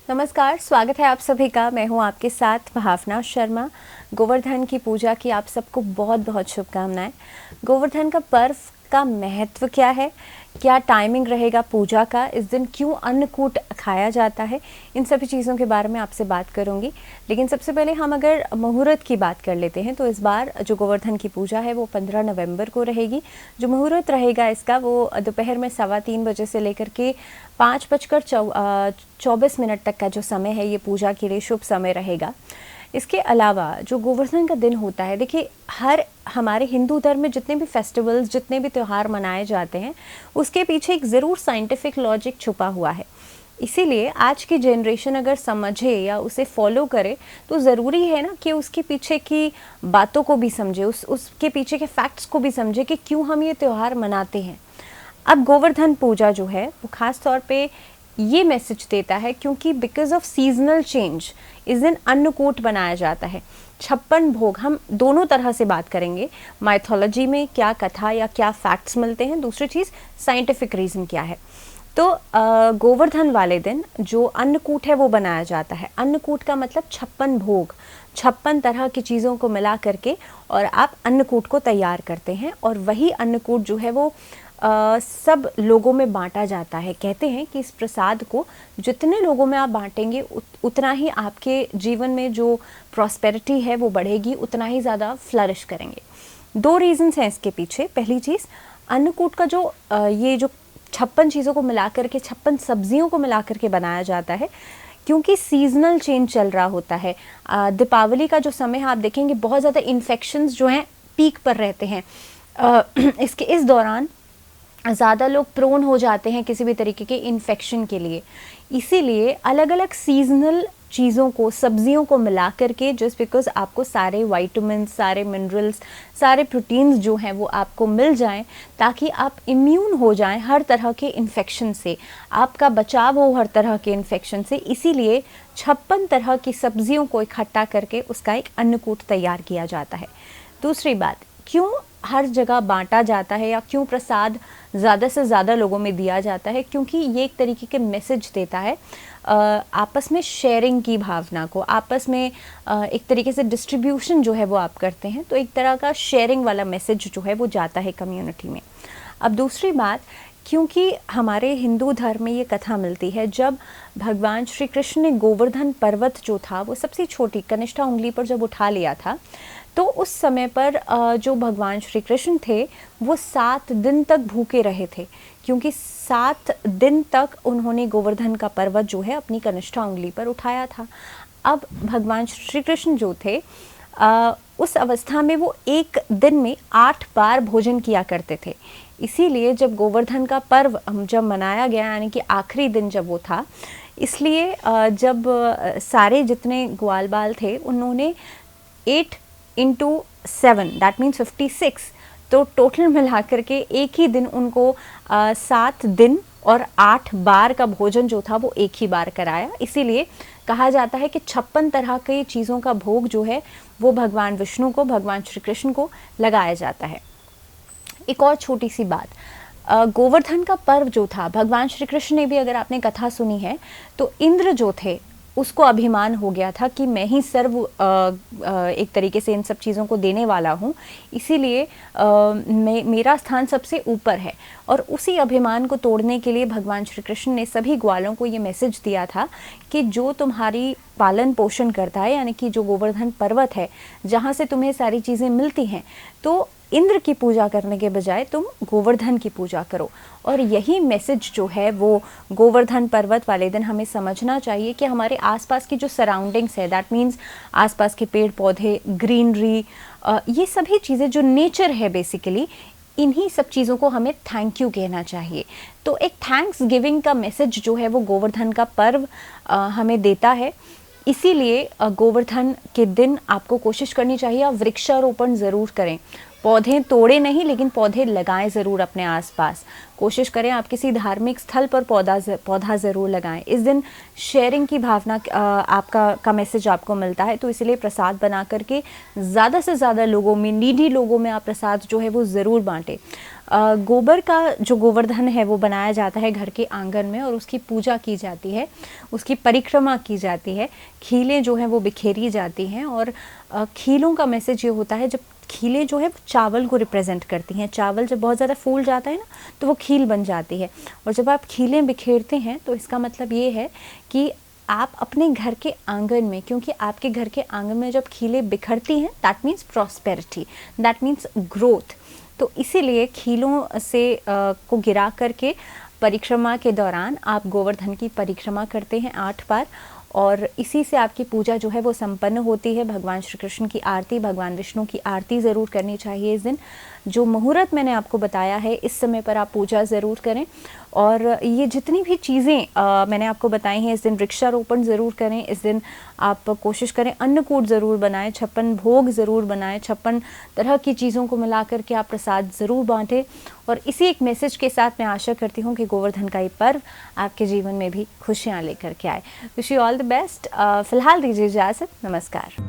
नमस्कार, स्वागत है आप सभी का। मैं हूं आपके साथ भावना शर्मा। गोवर्धन की पूजा की आप सबको बहुत बहुत शुभकामनाएं। गोवर्धन का पर्व का महत्व क्या है, क्या टाइमिंग रहेगा पूजा का, इस दिन क्यों अन्नकूट खाया जाता है, इन सभी चीज़ों के बारे में आपसे बात करूंगी। लेकिन सबसे पहले हम अगर मुहूर्त की बात कर लेते हैं तो इस बार जो गोवर्धन की पूजा है वो 15 नवंबर को रहेगी। जो मुहूर्त रहेगा इसका वो दोपहर में 3:15 बजे से लेकर के 5:24 तक का जो समय है ये पूजा के लिए शुभ समय रहेगा। इसके अलावा जो गोवर्धन का दिन होता है, देखिए हमारे हिंदू धर्म में जितने भी फेस्टिवल्स, जितने भी त्यौहार मनाए जाते हैं उसके पीछे एक ज़रूर साइंटिफिक लॉजिक छुपा हुआ है। इसीलिए आज की जनरेशन अगर समझे या उसे फॉलो करे तो ज़रूरी है ना कि उसके पीछे की बातों को भी समझे, उसके पीछे के फैक्ट्स को भी समझे कि क्यों हम ये त्यौहार मनाते हैं। अब गोवर्धन पूजा जो है वो खास तौर पे ये मैसेज देता है क्योंकि बिकॉज ऑफ सीजनल चेंज इस दिन अन्नकूट बनाया जाता है। 56 भोग, हम दोनों तरह से बात करेंगे, माइथोलॉजी में क्या कथा या क्या फैक्ट्स मिलते हैं, दूसरी चीज़ साइंटिफिक रीज़न क्या है। तो गोवर्धन वाले दिन जो अन्नकूट है वो बनाया जाता है। अन्नकूट का मतलब 56 भोग, 56 तरह की चीज़ों को मिला करके और आप अन्नकूट को तैयार करते हैं और वही अन्नकूट जो है वो सब लोगों में बांटा जाता है। कहते हैं कि इस प्रसाद को जितने लोगों में आप बांटेंगे उतना ही आपके जीवन में जो प्रॉस्पेरिटी है वो बढ़ेगी, उतना ही ज़्यादा फ्लरिश करेंगे। 2 रीजंस हैं इसके पीछे। पहली चीज़, अन्नकूट का जो ये जो 56 चीज़ों को मिला करके, 56 सब्जियों को मिला करके बनाया जाता है क्योंकि सीजनल चेंज चल रहा होता है। दीपावली का जो समय है आप देखेंगे बहुत ज़्यादा इन्फेक्शंस जो हैं पीक पर रहते हैं। इस दौरान ज़्यादा लोग प्रोन हो जाते हैं किसी भी तरीके के इन्फेक्शन के लिए। इसीलिए अलग अलग सीजनल चीज़ों को, सब्जियों को मिला करके, जस्ट बिकॉज आपको सारे वाइटामिन्स, सारे मिनरल्स, सारे प्रोटीन्स जो हैं वो आपको मिल जाएं ताकि आप इम्यून हो जाएं हर तरह के इन्फेक्शन से, आपका बचाव हो हर तरह के इन्फेक्शन से। इसीलिए 56 तरह की सब्जियों को इकट्ठा करके उसका एक अन्नकूट तैयार किया जाता है। दूसरी बात, क्यों हर जगह बांटा जाता है या क्यों प्रसाद ज़्यादा से ज़्यादा लोगों में दिया जाता है, क्योंकि ये एक तरीके के मैसेज देता है आपस में शेयरिंग की भावना को, आपस में एक तरीके से डिस्ट्रीब्यूशन जो है वो आप करते हैं, तो एक तरह का शेयरिंग वाला मैसेज जो है वो जाता है कम्युनिटी में। अब दूसरी बात, क्योंकि हमारे हिंदू धर्म में ये कथा मिलती है, जब भगवान श्री कृष्ण ने गोवर्धन पर्वत जो था वो सबसे छोटी कनिष्ठा उंगली पर जब उठा लिया था, तो उस समय पर जो भगवान श्री कृष्ण थे वो 7 दिन तक भूखे रहे थे, क्योंकि 7 दिन तक उन्होंने गोवर्धन का पर्वत जो है अपनी कनिष्ठा उंगली पर उठाया था। अब भगवान श्री कृष्ण जो थे उस अवस्था में वो एक दिन में 8 बार भोजन किया करते थे। इसीलिए जब गोवर्धन का पर्व जब मनाया गया, यानी कि आखिरी दिन जब वो था, इसलिए जब सारे जितने ग्वाल बाल थे उन्होंने 8 into 7 दैट मीन्स 56, तो टोटल मिला करके एक ही दिन उनको 7 दिन और 8 बार का भोजन जो था वो एक ही बार कराया। इसीलिए कहा जाता है कि 56 तरह की चीज़ों का भोग जो है वो भगवान विष्णु को, भगवान श्री कृष्ण को लगाया जाता है। एक और छोटी सी बात, गोवर्धन का पर्व जो था, भगवान श्री कृष्ण ने भी, अगर आपने कथा सुनी है तो इंद्र जो थे उसको अभिमान हो गया था कि मैं ही सर्व एक तरीके से इन सब चीज़ों को देने वाला हूँ, इसीलिए मेरा स्थान सबसे ऊपर है। और उसी अभिमान को तोड़ने के लिए भगवान श्री कृष्ण ने सभी ग्वालों को ये मैसेज दिया था कि जो तुम्हारी पालन पोषण करता है, यानी कि जो गोवर्धन पर्वत है जहाँ से तुम्हें सारी चीज़ें मिलती हैं, तो इंद्र की पूजा करने के बजाय तुम गोवर्धन की पूजा करो। और यही मैसेज जो है वो गोवर्धन पर्वत वाले दिन हमें समझना चाहिए कि हमारे आसपास की जो सराउंडिंग्स है, दैट मीन्स आसपास के पेड़ पौधे, ग्रीनरी, ये सभी चीज़ें जो नेचर है बेसिकली, इन्हीं सब चीज़ों को हमें थैंक यू कहना चाहिए। तो एक थैंक्स गिविंग का मैसेज जो है वो गोवर्धन का पर्व हमें देता है। इसीलिए गोवर्धन के दिन आपको कोशिश करनी चाहिए आप वृक्षारोपण ज़रूर करें। पौधे तोड़े नहीं, लेकिन पौधे लगाएं ज़रूर अपने आसपास। कोशिश करें आप किसी धार्मिक स्थल पर पौधा ज़रूर लगाएं। इस दिन शेयरिंग की भावना का मैसेज आपको मिलता है, तो इसलिए प्रसाद बना करके ज़्यादा से ज़्यादा लोगों में, नीडी लोगों में आप प्रसाद जो है वो ज़रूर बांटें। गोबर का जो गोवर्धन है वो बनाया जाता है घर के आंगन में और उसकी पूजा की जाती है, उसकी परिक्रमा की जाती है, खीलें जो हैं वो बिखेरी जाती हैं। और खीलों का मैसेज ये होता है, जब खीलें जो है चावल को रिप्रेजेंट करती हैं, चावल जब बहुत ज़्यादा फूल जाता है ना तो वो खील बन जाती है। और जब आप खीलें बिखेरते हैं तो इसका मतलब ये है कि आप अपने घर के आंगन में, क्योंकि आपके घर के आंगन में जब खीलें बिखरती हैं that means prosperity, that means growth. तो इसीलिए खीलों से को गिरा करके परिक्रमा के दौरान आप गोवर्धन की परिक्रमा करते हैं 8 बार, और इसी से आपकी पूजा जो है वो संपन्न होती है। भगवान श्री कृष्ण की आरती, भगवान विष्णु की आरती ज़रूर करनी चाहिए इस दिन। जो मुहूर्त मैंने आपको बताया है इस समय पर आप पूजा ज़रूर करें। और ये जितनी भी चीज़ें मैंने आपको बताई हैं, इस दिन वृक्षारोपण ज़रूर करें, इस दिन आप कोशिश करें अन्नकूट ज़रूर बनाएं, 56 भोग ज़रूर बनाएं, 56 तरह की चीज़ों को मिला करके आप प्रसाद ज़रूर बांटें। और इसी एक मैसेज के साथ मैं आशा करती हूँ कि गोवर्धन का ये पर्व आपके जीवन में भी खुशियाँ लेकर के आए। Wish you all the best. फ़िलहाल दीजिए इजाज़त, नमस्कार।